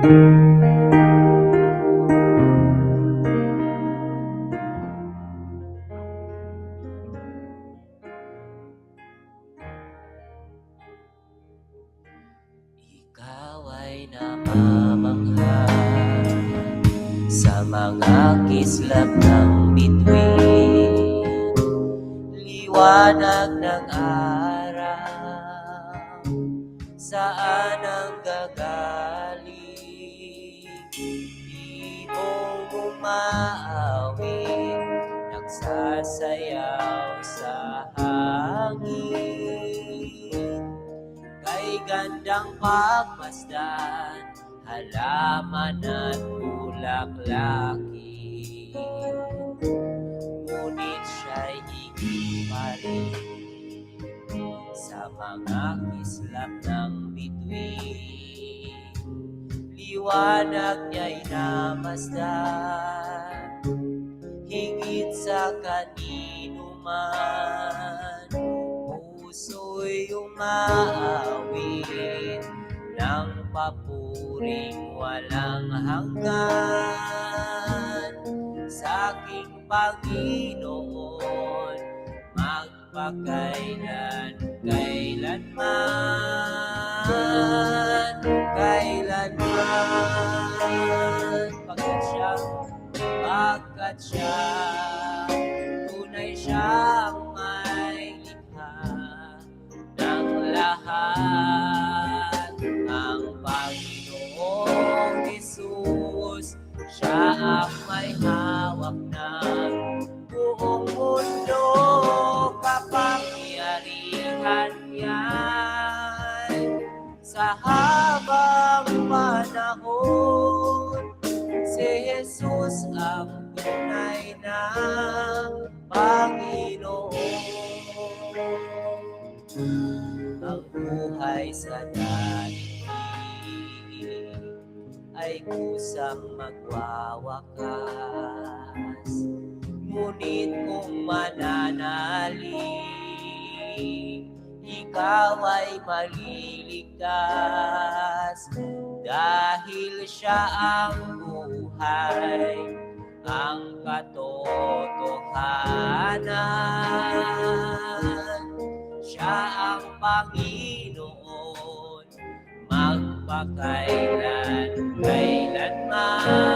Ikaw ay namamangha sa mga kislap ng bituin, liwanag ng araw, saan ang gagaling? Ibong umaawit, nagsasayaw sa hangin, kay gandang pagmasdan, halaman at bulaklaki. Ngunit siya'y higit pa rin sa mga kislap ng bituin, liwanag niya'y namasdan, higit sa kanino man. Puso'y umaawit ng papuring walang hanggan sa aking Panginoon, magpakailan, kailanman, kailanman. Pagkat siya, tunay siyang may likha ng lahat. Ang Panginoong Jesus, siya ang may hawak ng buong mundo. Kapangyarihan niya'y sa habang panahon. Si Jesus ang tunay na Panginoon. Ang buhay sa daigdig ay kusang magwawakas, ngunit kung mananalig, ikaw ay maliligtas, dahil siya ang buhay, ang katotohanan. Siya ang Panginoon, magpakailan, kailanman,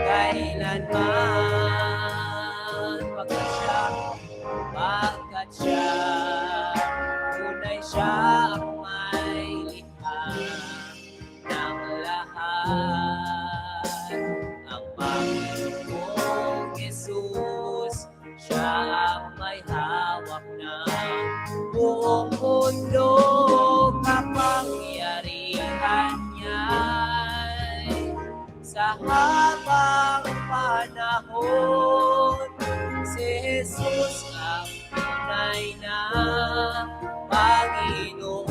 kailanman. Pagkat siya, tunay siya ang may likha ng lahat. Ang Panginoong Jesus, siya ang may hawak ng buong mundo. Kapangyarihan niya'y sa habang panahon. Si Jesus ang tunay na Panginoon.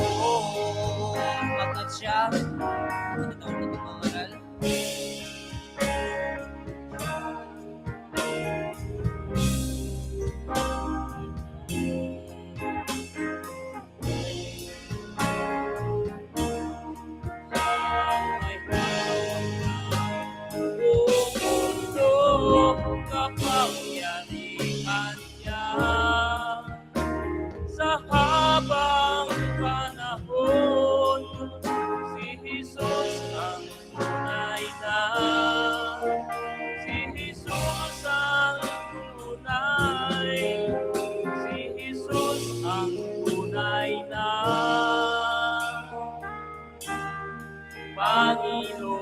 Pagkat siya, matataon na tumangaral. Kapangyarihan niya sa habang panahon. Si Jesus ang tunay na, si Jesus ang tunay, si Jesus ang tunay na Panginoon.